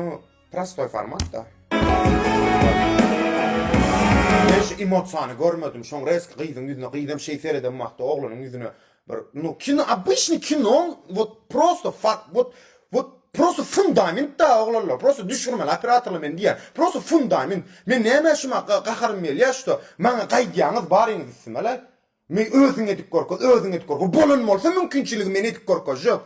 Ну, простой формat da. Hiç emotsiyonu görmedim. Şoň reski gyýdym ýüzüne gyýdym şey seredem wagtda oglanyň ýüzüne bir ну kino обычный кино вот просто факт вот просто fundament da oglanlar просто düşürmeli operatorlar men diýär просто fundament men näme şuma gaharym ýa şo maňa gaýdýaňyz bar ýa-ni mala men özüňe edip gorko bolan bolsa mümkinçiligi men edip gorko jok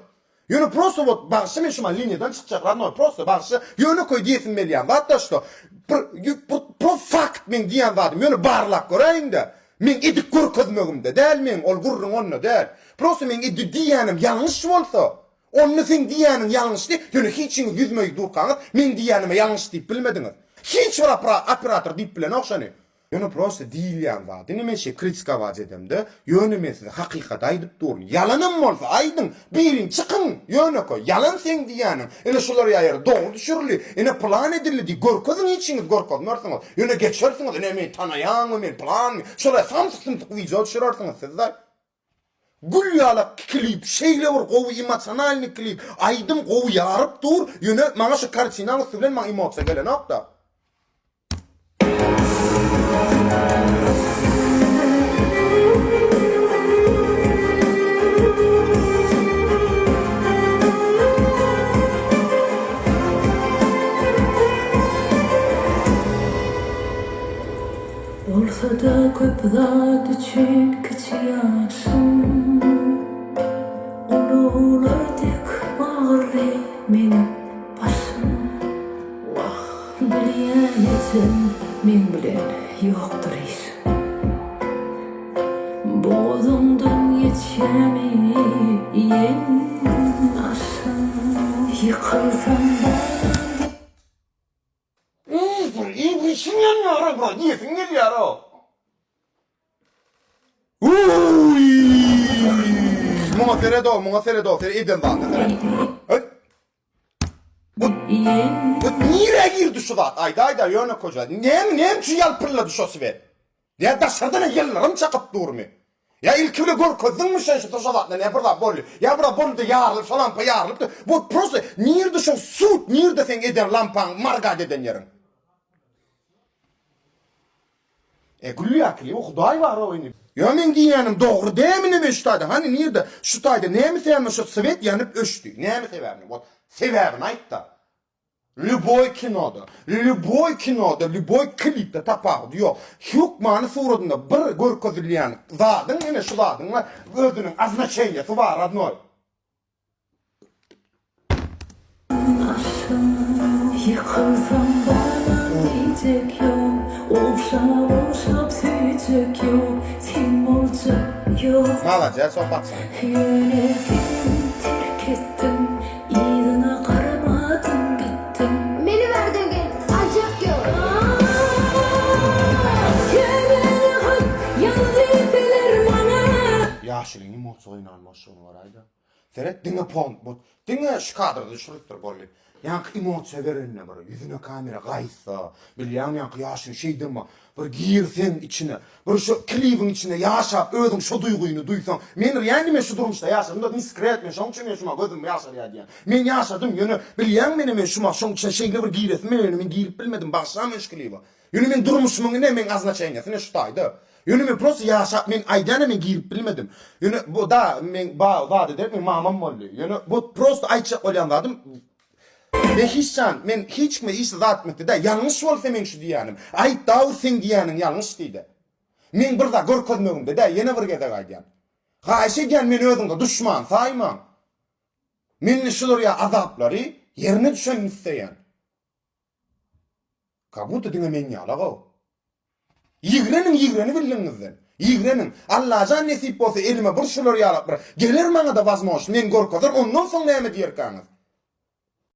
ýöne просто вот bagşy men şuma liniýadan çykjak radno просто bagşy ýöne koý diýesim belýär hatda şo pro fakt men diýen wadım ýöne barlak göreýinde men edip gorkozmagymda däl men ol gurrun onna däl просто men edip diýenim ýalňyş bolsa onu sen diýenim ýalňyş diýip ýöne hiçiňi ýüzmeýi durkaňyz men diýenime ýalňyş diýip bilmediňiz hiç bir operator diýip bilen okşany ýöne просто diýilýän wagt ine men şey kritika wagt edemde ýöne men size hakykat aýdyp durun ýalanym bolsa aýdyň birin çykyň ýöne koy ýalan sen diýenim ine şolar ýaýar dogry düşürli ine plan edildi gorkozyň içiňiz gorkozmarsyňyz ýöne geçersiňiz ine men tanaýan men plan şolar samsyň video düşürärsiňiz sizler Gülýala klip, şeýle bir gowy emosionalny klip, aýdym gowy ýaryp dur, ýöne maňa şu kartinaly bilen maňa emosiýa gelen hakda. Olsa da köp zat üçün kıçyaşım Ululaydık bağırdı benim başım Vah bilýän edim men bilen ýokdur iş Boğazımdan geçemi yen aşım Yıkılsam İyi bir işin yanıyor bro. Niyetin geliyor o. Många ser det i den dagen. Bu nire girdi şu da. Ayda yöne koca. Nem şu yalpırladı şu sive. Ya da sardana yellerim çakıp durmu. Ya ilk bile gol kozdun mu sen şu taşavatla ne burada bol. Ya burada bol da yarılıp falan yarılıp. Bu prosto nirde şu sut nirde sen eder lampan marga deden yerin. Gülýäkli, o Hudaý bar o ýene. Ýa men diýenim dogry dämini beştadi. Hani nirde şu taýda näme sebäpmi şu Sowet ýanyp öşdi. Näme sebäpmi? Bot sebäbini aýtdy. Любой киноda, любой klipde tapagy ýok. Hukmany suratynda bir görkezilýän zadyň ene şu zadyň özüniň aznaçenýeti bar adnoy. Yıkılsam bana diyecek yok Uşap sürecek yok Sen olacak yok Malaca sohbatsa. Yönetim terk ettim İyiliğine karamadım gittim Beni verdiğin gün acık yok. Kendine hak yandı ettiler bana Yaşlyň emosiýaly almaşyny var aýda. Seret diňe pont bot. Diňe şu kadrda şurupdyr bolly. Ýanky emosiýa berenne bir ýüzüne kamera gaýsa, bilýän ýanky ýaşyn şeýdimi, bir girsen içine, bir şu klibiň içine ýaşap özüň şu duýguny duýsaň, men ýani men şu durmuşda ýaşadym da diskret men şoň üçin men şuma gözüm ýaşar ýa-diýen. Men ýaşadym ýöne bilýän men şuma şoň üçin şeýle bir giresim men girip bilmedim başlam men şu klibi. Ýöne men durmuşymy ne men aznaçenýetine şu taýda. Ýöne men prosto ýaşap men aýdana men girip bilmedim. Ýöne bu da men wagt edip men mamam boldy. Ýöne bu prosto aýtjak bolýan wagtym Ve men hiç mi iş zatmykdy da ýalňyş bolsa men şu diýenim. Aýt dawr sen diýenim ýalňyş diýdi. Men birde görkezmegimde da ýene bir gede gaýdym. Gaýşy gen men özüňde düşman saýman. Men şular ýa azaplary ýerine düşen isleýän. Kabut diňe men ýalaga. Ýigrenin bilýänizden. Ýigrenin Allah jan nesip bolsa elime bir şular ýalap bir. Gelir maňa da wazmoş men görkezler ondan soň näme diýerkäňiz?